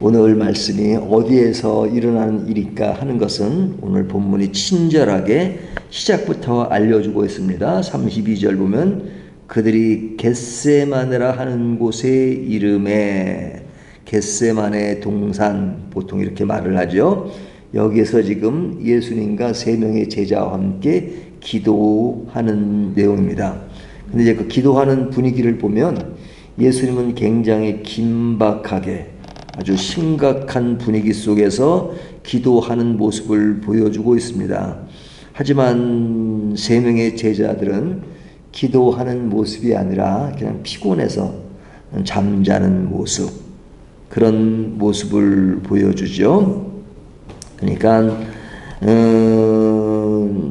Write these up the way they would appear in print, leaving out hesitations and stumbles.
오늘 말씀이 어디에서 일어나는 일일까 하는 것은 오늘 본문이 친절하게 시작부터 알려주고 있습니다. 32절 보면 그들이 겟세마네라 하는 곳의 이름에, 겟세마네 동산, 보통 이렇게 말을 하죠. 여기에서 지금 예수님과 세 명의 제자와 함께 기도하는 내용입니다. 근데 이제 그 기도하는 분위기를 보면 예수님은 굉장히 긴박하게 아주 심각한 분위기 속에서 기도하는 모습을 보여주고 있습니다. 하지만 세 명의 제자들은 기도하는 모습이 아니라 그냥 피곤해서 잠자는 모습, 그런 모습을 보여주죠. 그러니까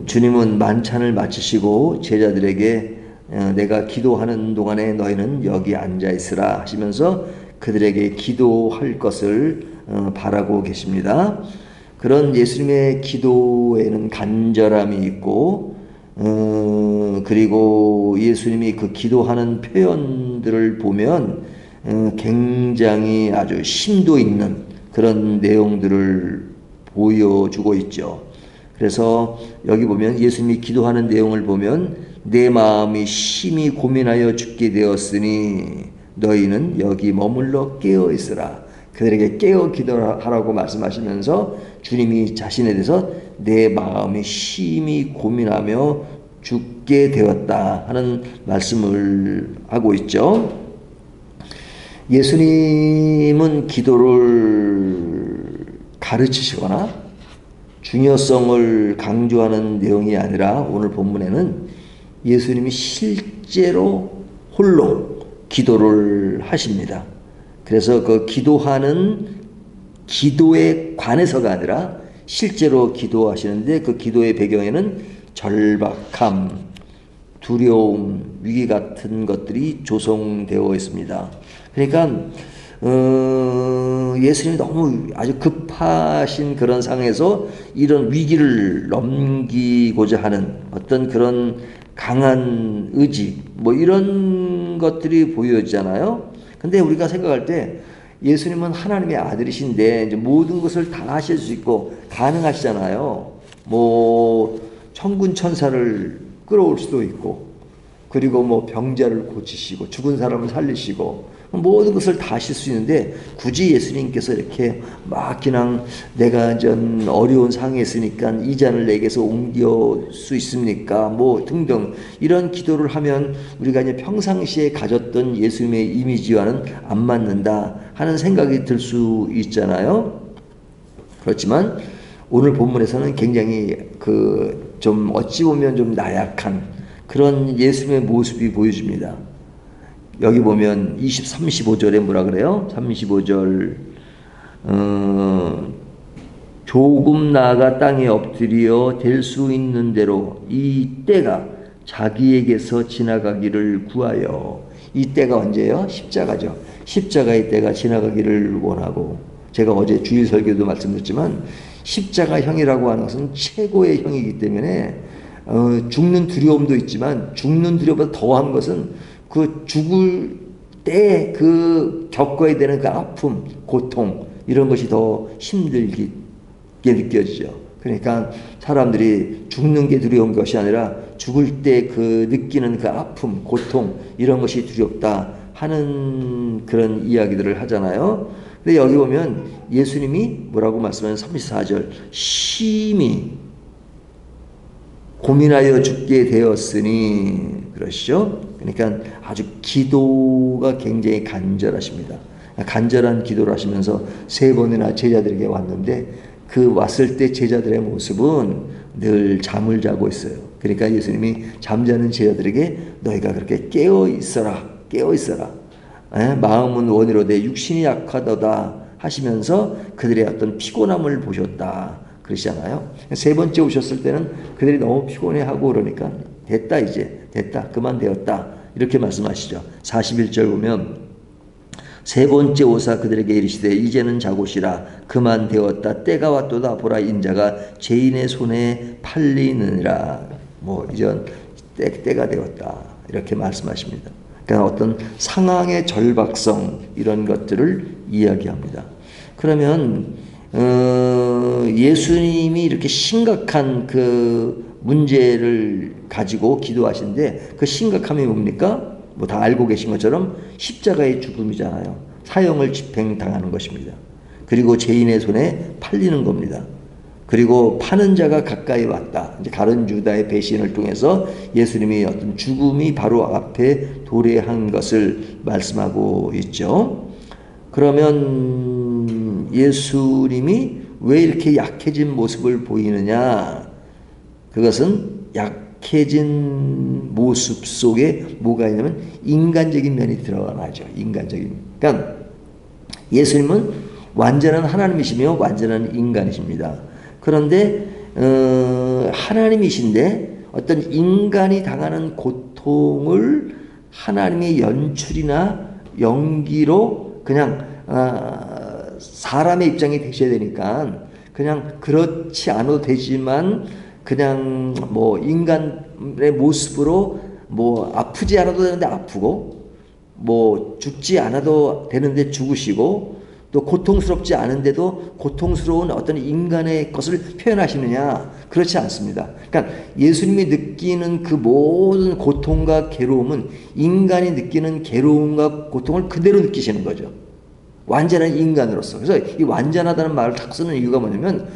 주님은 만찬을 마치시고 제자들에게 내가 기도하는 동안에 너희는 여기 앉아 있으라 하시면서 그들에게 기도할 것을 바라고 계십니다. 그런 예수님의 기도에는 간절함이 있고 그리고 예수님이 그 기도하는 표현들을 보면 굉장히 아주 심도 있는 그런 내용들을 보여주고 있죠. 그래서 여기 보면 예수님이 기도하는 내용을 보면 내 마음이 심히 고민하여 죽게 되었으니 너희는 여기 머물러 깨어 있으라. 그들에게 깨어 기도하라고 말씀하시면서 주님이 자신에 대해서 내 마음이 심히 고민하며 죽게 되었다 하는 말씀을 하고 있죠. 예수님은 기도를 가르치시거나 중요성을 강조하는 내용이 아니라 오늘 본문에는 예수님이 실제로 홀로 기도를 하십니다. 그래서 그 기도하는 기도에 관해서가 아니라 실제로 기도하시는데 그 기도의 배경에는 절박함, 두려움, 위기 같은 것들이 조성되어 있습니다. 그러니까 예수님이 너무 아주 급하신 그런 상황에서 이런 위기를 넘기고자 하는 어떤 그런 강한 의지, 뭐 이런 것들이 보여지잖아요. 근데 우리가 생각할 때 예수님은 하나님의 아들이신데 이제 모든 것을 다 하실 수 있고 가능하시잖아요. 뭐 천군 천사를 끌어올 수도 있고, 그리고 뭐 병자를 고치시고 죽은 사람을 살리시고 모든 것을 다 하실 수 있는데 굳이 예수님께서 이렇게 막 그냥 내가 전 어려운 상황에 있으니까 이 잔을 내게서 옮길 수 있습니까? 뭐 등등 이런 기도를 하면 우리가 이제 평상시에 가졌던 예수님의 이미지와는 안 맞는다 하는 생각이 들 수 있잖아요. 그렇지만 오늘 본문에서는 굉장히 좀 어찌 보면 좀 나약한 그런 예수님의 모습이 보여집니다. 여기 보면 35절에 뭐라 그래요? 35절 조금 나아가 땅에 엎드려 될 수 있는 대로 이 때가 자기에게서 지나가기를 구하여. 이 때가 언제예요? 십자가죠. 십자가의 때가 지나가기를 원하고, 제가 어제 주일 설교도 말씀드렸지만 십자가형이라고 하는 것은 최고의 형이기 때문에 죽는 두려움도 있지만 죽는 두려움보다 더한 것은 그 죽을 때 그 겪어야 되는 그 아픔, 고통 이런 것이 더 힘들게 느껴지죠. 그러니까 사람들이 죽는 게 두려운 것이 아니라 죽을 때 그 느끼는 그 아픔, 고통 이런 것이 두렵다 하는 그런 이야기들을 하잖아요. 근데 여기 보면 예수님이 뭐라고 말씀하는 34절 심히 고민하여 죽게 되었으니 그러시죠. 그러니까 아주 기도가 굉장히 간절하십니다. 간절한 기도를 하시면서 세 번이나 제자들에게 왔는데 그 왔을 때 제자들의 모습은 늘 잠을 자고 있어요. 그러니까 예수님이 잠자는 제자들에게 너희가 그렇게 깨어 있어라, 깨어 있어라. 마음은 원이로되 육신이 약하도다 하시면서 그들의 어떤 피곤함을 보셨다 그러시잖아요. 세 번째 오셨을 때는 그들이 너무 피곤해하고 그러니까 됐다, 이제 됐다, 그만 되었다 이렇게 말씀하시죠. 41절 보면 세 번째 오사 그들에게 이르시되 이제는 자고시라 그만 되었다 때가 왔도다 보라 인자가 죄인의 손에 팔리느니라. 뭐 이전 때가 되었다 이렇게 말씀하십니다. 그러니까 어떤 상황의 절박성 이런 것들을 이야기합니다. 그러면 예수님이 이렇게 심각한 그 문제를 가지고 기도하시는데 그 심각함이 뭡니까? 뭐 다 알고 계신 것처럼 십자가의 죽음이잖아요. 사형을 집행당하는 것입니다. 그리고 죄인의 손에 팔리는 겁니다. 그리고 파는 자가 가까이 왔다. 이제 가룟 유다의 배신을 통해서 예수님이 어떤 죽음이 바로 앞에 도래한 것을 말씀하고 있죠. 그러면 예수님이 왜 이렇게 약해진 모습을 보이느냐? 그것은 약해진 모습 속에 뭐가 있냐면 인간적인 면이 드러나죠. 인간적인. 그러니까 예수님은 완전한 하나님이시며 완전한 인간이십니다. 그런데 하나님이신데 어떤 인간이 당하는 고통을 하나님의 연출이나 연기로 그냥 사람의 입장이 되셔야 되니까 그냥 그렇지 않아도 되지만 그냥 뭐 인간의 모습으로 뭐 아프지 않아도 되는데 아프고 뭐 죽지 않아도 되는데 죽으시고 또 고통스럽지 않은데도 고통스러운 어떤 인간의 것을 표현하시느냐? 그렇지 않습니다. 그러니까 예수님이 느끼는 그 모든 고통과 괴로움은 인간이 느끼는 괴로움과 고통을 그대로 느끼시는 거죠. 완전한 인간으로서. 그래서 이 완전하다는 말을 딱 쓰는 이유가 뭐냐면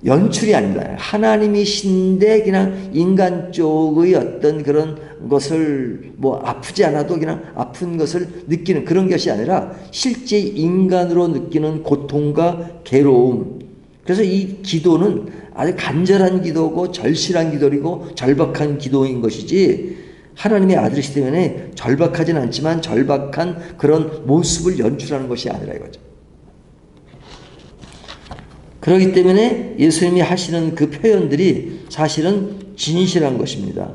연출이 아닙니다. 하나님이신데 그냥 인간 쪽의 어떤 그런 것을 뭐 아프지 않아도 그냥 아픈 것을 느끼는 그런 것이 아니라 실제 인간으로 느끼는 고통과 괴로움. 그래서 이 기도는 아주 간절한 기도고 절실한 기도이고 절박한 기도인 것이지 하나님의 아들이시기 때문에 절박하진 않지만 절박한 그런 모습을 연출하는 것이 아니라 이거죠. 그렇기 때문에 예수님이 하시는 그 표현들이 사실은 진실한 것입니다.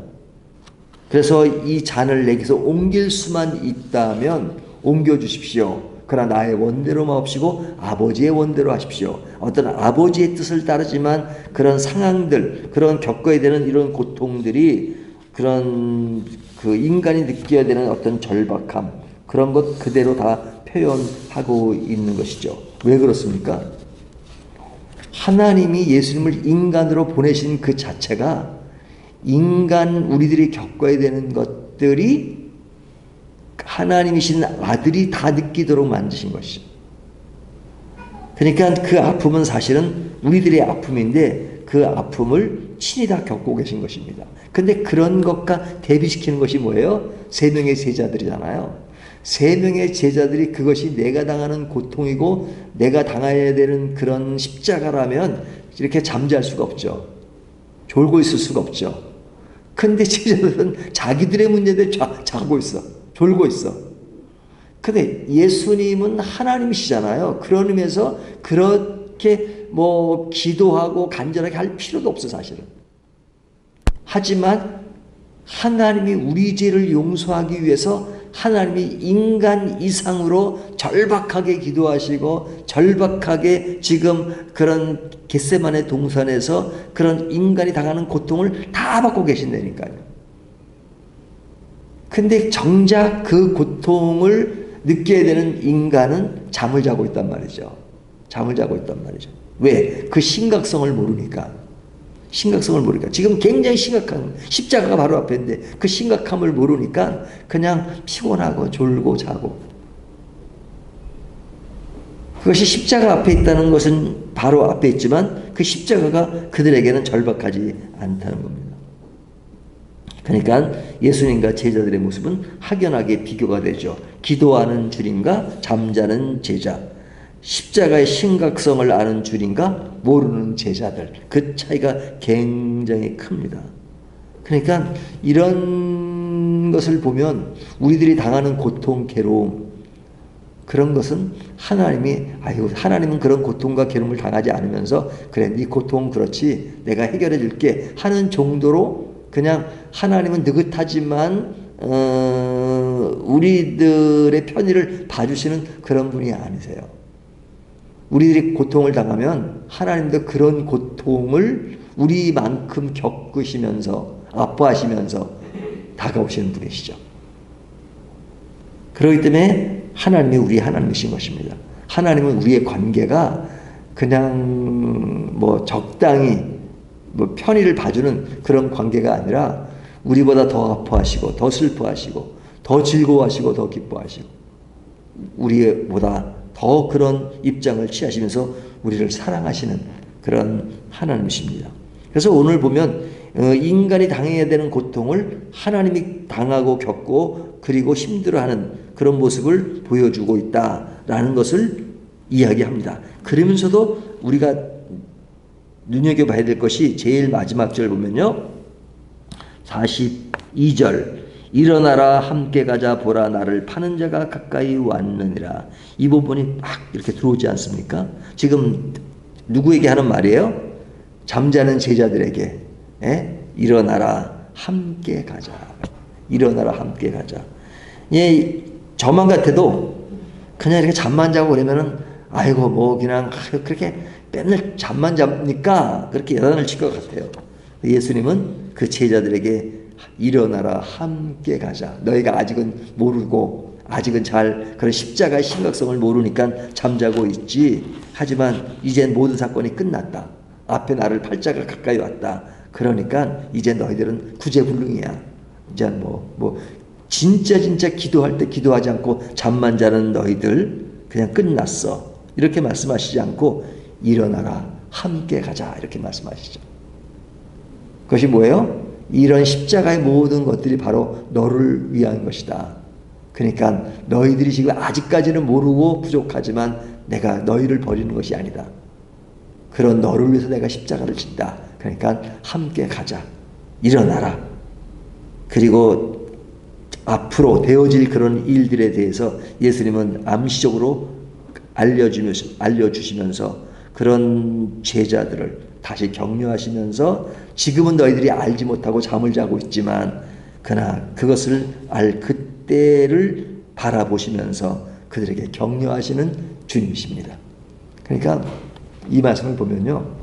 그래서 이 잔을 내게서 옮길 수만 있다면 옮겨주십시오. 그러나 나의 원대로 마옵시고 아버지의 원대로 하십시오. 어떤 아버지의 뜻을 따르지만 그런 상황들, 그런 겪어야 되는 이런 고통들이 그런 그 인간이 느껴야 되는 어떤 절박함, 그런 것 그대로 다 표현하고 있는 것이죠. 왜 그렇습니까? 하나님이 예수님을 인간으로 보내신 그 자체가 인간 우리들이 겪어야 되는 것들이 하나님이신 아들이 다 느끼도록 만드신 것이죠. 그러니까 그 아픔은 사실은 우리들의 아픔인데 그 아픔을 친히 다 겪고 계신 것입니다. 근데 그런 것과 대비시키는 것이 뭐예요? 3명의 제자들이잖아요. 3명의 제자들이 그것이 내가 당하는 고통이고 내가 당해야 되는 그런 십자가라면 이렇게 잠잘 수가 없죠. 졸고 있을 수가 없죠. 근데 제자들은 자기들의 문제들 자고 있어. 졸고 있어. 근데 예수님은 하나님이시잖아요. 그런 의미에서 그렇게 뭐 기도하고 간절하게 할 필요도 없어 사실은. 하지만 하나님이 우리 죄를 용서하기 위해서 하나님이 인간 이상으로 절박하게 기도하시고 절박하게 지금 그런 겟세마네 동산에서 그런 인간이 당하는 고통을 다 받고 계신다니까요. 근데 정작 그 고통을 느껴야 되는 인간은 잠을 자고 있단 말이죠. 잠을 자고 있단 말이죠. 왜? 그 심각성을 모르니까. 심각성을 모르니까. 지금 굉장히 심각한 십자가가 바로 앞에 있는데 그 심각함을 모르니까 그냥 피곤하고 졸고 자고. 그것이 십자가 앞에 있다는 것은 바로 앞에 있지만 그 십자가가 그들에게는 절박하지 않다는 겁니다. 그러니까 예수님과 제자들의 모습은 확연하게 비교가 되죠. 기도하는 줄인가 잠자는 제자. 십자가의 심각성을 아는 줄인가 모르는 제자들. 그 차이가 굉장히 큽니다. 그러니까 이런 것을 보면 우리들이 당하는 고통, 괴로움 그런 것은 하나님은 그런 고통과 괴로움을 당하지 않으면서 그래 네 고통 그렇지 내가 해결해 줄게 하는 정도로 그냥 하나님은 느긋하지만 우리들의 편의를 봐주시는 그런 분이 아니세요. 우리들이 고통을 당하면 하나님도 그런 고통을 우리만큼 겪으시면서 아파하시면서 다가오시는 분이시죠. 그렇기 때문에 하나님이 우리 하나님이신 것입니다. 하나님은 우리의 관계가 그냥 뭐 적당히 뭐 편의를 봐주는 그런 관계가 아니라 우리보다 더 아파하시고 더 슬퍼하시고 더 즐거워하시고 더 기뻐하시고 우리보다 더 그런 입장을 취하시면서 우리를 사랑하시는 그런 하나님이십니다. 그래서 오늘 보면 인간이 당해야 되는 고통을 하나님이 당하고 겪고 그리고 힘들어하는 그런 모습을 보여주고 있다라는 것을 이야기합니다. 그러면서도 우리가 눈여겨봐야 될 것이 제일 마지막 절 보면요. 42절 일어나라 함께 가자 보라 나를 파는 자가 가까이 왔느니라. 이 부분이 막 이렇게 들어오지 않습니까? 지금 누구에게 하는 말이에요? 잠자는 제자들에게 일어나라 함께 가자. 일어나라 함께 가자. 예, 저만 같아도 그냥 이렇게 잠만 자고 그러면은 아이고 뭐 그냥 그렇게 맨날 잠만 잡니까 그렇게 여단을 칠 것 같아요. 예수님은 그 제자들에게 일어나라 함께 가자. 너희가 아직은 모르고 아직은 잘 그런 십자가의 심각성을 모르니까 잠자고 있지. 하지만 이젠 모든 사건이 끝났다. 앞에 나를 팔자가 가까이 왔다. 그러니까 이제 너희들은 구제불능이야. 이제 뭐 진짜 기도할 때 기도하지 않고 잠만 자는 너희들 그냥 끝났어. 이렇게 말씀하시지 않고 일어나라 함께 가자 이렇게 말씀하시죠. 그것이 뭐예요? 이런 십자가의 모든 것들이 바로 너를 위한 것이다. 그러니까 너희들이 지금 아직까지는 모르고 부족하지만 내가 너희를 버리는 것이 아니다. 그런 너를 위해서 내가 십자가를 진다. 그러니까 함께 가자. 일어나라. 그리고 앞으로 되어질 그런 일들에 대해서 예수님은 암시적으로 알려주시면서 그런 제자들을 다시 격려하시면서 지금은 너희들이 알지 못하고 잠을 자고 있지만 그러나 그것을 알 그때를 바라보시면서 그들에게 격려하시는 주님이십니다. 그러니까 이 말씀을 보면요.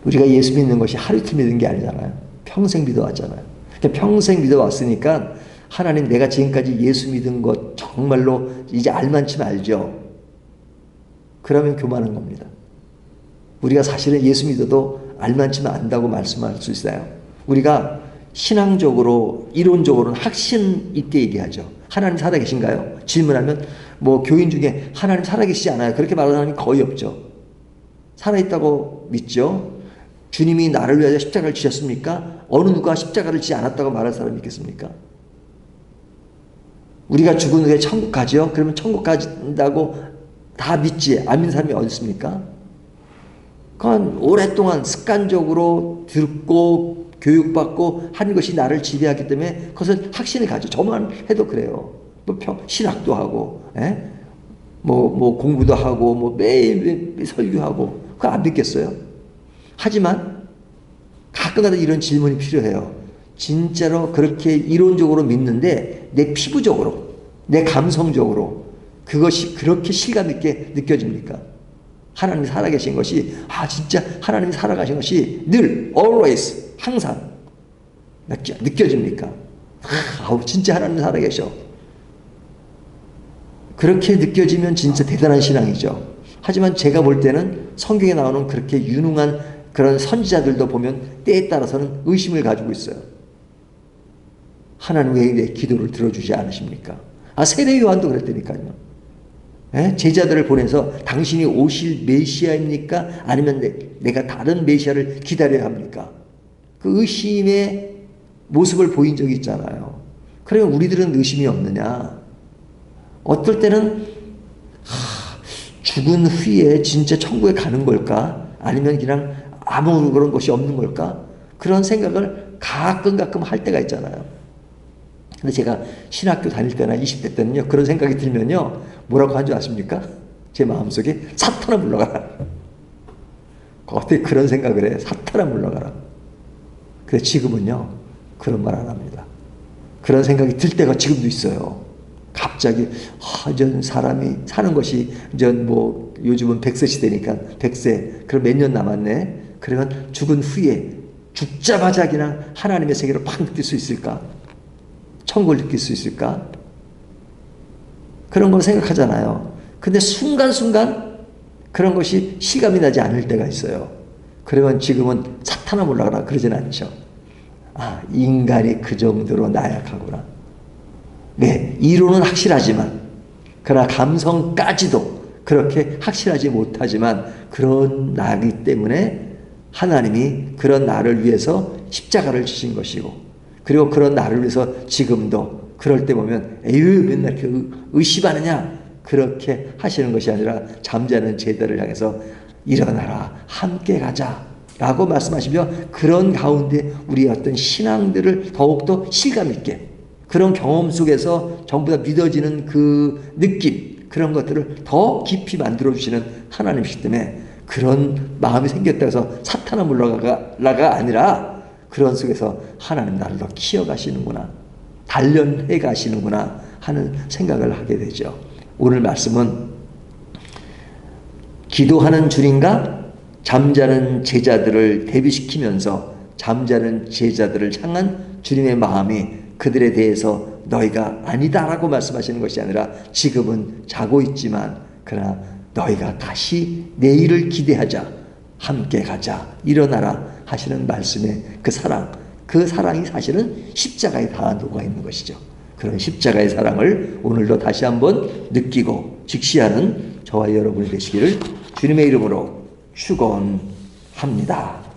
우리가 예수 믿는 것이 하루 이틀 믿는 게 아니잖아요. 평생 믿어왔잖아요. 그러니까 평생 믿어왔으니까 하나님 내가 지금까지 예수 믿은 것 정말로 이제 알만치면 알죠. 그러면 교만한 겁니다. 우리가 사실은 예수 믿어도 알만치면 안다고 말씀할 수 있어요. 우리가 신앙적으로 이론적으로는 확신 있게 얘기하죠. 하나님 살아계신가요? 질문하면 뭐 교인 중에 하나님 살아계시지 않아요. 그렇게 말하는 사람이 거의 없죠. 살아있다고 믿죠. 주님이 나를 위하여 십자가를 지셨습니까? 어느 누가 십자가를 지지 않았다고 말할 사람이 있겠습니까? 우리가 죽은 후에 천국 가죠. 그러면 천국 간다고 다 믿지 안 믿는 사람이 어디 있습니까? 그건 오랫동안 습관적으로 듣고 교육받고 한 것이 나를 지배하기 때문에 그것을 확신을 가져. 저만 해도 그래요. 뭐 신학도 하고, 뭐 공부도 하고, 뭐 매일 설교하고, 그거 안 믿겠어요? 하지만 가끔가다 이런 질문이 필요해요. 진짜로 그렇게 이론적으로 믿는데 내 피부적으로, 내 감성적으로 그것이 그렇게 실감 있게 느껴집니까? 하나님이 살아계신 것이 진짜 하나님이 살아가신 것이 늘 always 항상 느껴집니까? 진짜 하나님이 살아계셔. 그렇게 느껴지면 진짜 대단한 신앙이죠. 하지만 제가 볼 때는 성경에 나오는 그렇게 유능한 그런 선지자들도 보면 때에 따라서는 의심을 가지고 있어요. 하나님 왜 내 기도를 들어주지 않으십니까? 세례 요한도 그랬다니까요. 제자들을 보내서 당신이 오실 메시아입니까? 아니면 내가 다른 메시아를 기다려야 합니까? 그 의심의 모습을 보인 적이 있잖아요. 그러면 우리들은 의심이 없느냐? 어떨 때는 죽은 후에 진짜 천국에 가는 걸까? 아니면 그냥 아무 그런 것이 없는 걸까? 그런 생각을 가끔 할 때가 있잖아요. 근데 제가 신학교 다닐 때나 20대 때는요, 그런 생각이 들면요, 뭐라고 한 줄 아십니까? 제 마음속에 사탄아 물러가라. 어떻게 그런 생각을 해? 사탄아 물러가라. 근데 지금은요, 그런 말 안 합니다. 그런 생각이 들 때가 지금도 있어요. 갑자기, 전 사람이 사는 것이, 뭐, 요즘은 100세 시대니까 100세, 그럼 몇 년 남았네? 그러면 죽은 후에 죽자마자 그냥 하나님의 세계를 팍 느낄 수 있을까? 천국을 느낄 수 있을까? 그런 걸 생각하잖아요. 근데 순간순간 그런 것이 실감이 나지 않을 때가 있어요. 그러면 지금은 사탄아 몰라라 그러진 않죠. 아, 인간이 그 정도로 나약하구나. 네, 이론은 확실하지만 그러나 감성까지도 그렇게 확실하지 못하지만 그런 나기 때문에 하나님이 그런 나를 위해서 십자가를 주신 것이고, 그리고 그런 나를 위해서 지금도 그럴 때 보면 에휴 맨날 이렇게 의심하느냐 그렇게 하시는 것이 아니라 잠자는 제자를 향해서 일어나라 함께 가자 라고 말씀하시며, 그런 가운데 우리의 어떤 신앙들을 더욱더 실감 있게 그런 경험 속에서 전부 다 믿어지는 그 느낌, 그런 것들을 더 깊이 만들어 주시는 하나님이시기 때문에 그런 마음이 생겼다고 해서 사탄아 물러가가 아니라 그런 속에서 하나님 나를 더 키워가시는구나, 단련해 가시는구나 하는 생각을 하게 되죠. 오늘 말씀은 기도하는 주님과 잠자는 제자들을 대비시키면서 잠자는 제자들을 향한 주님의 마음이 그들에 대해서 너희가 아니다라고 말씀하시는 것이 아니라 지금은 자고 있지만 그러나 너희가 다시 내일을 기대하자, 함께 가자, 일어나라 하시는 말씀의 그 사랑, 그 사랑이 사실은 십자가에 다 녹아 있는 것이죠. 그런 십자가의 사랑을 오늘도 다시 한번 느끼고 직시하는 저와 여러분이 되시기를 주님의 이름으로 축원합니다.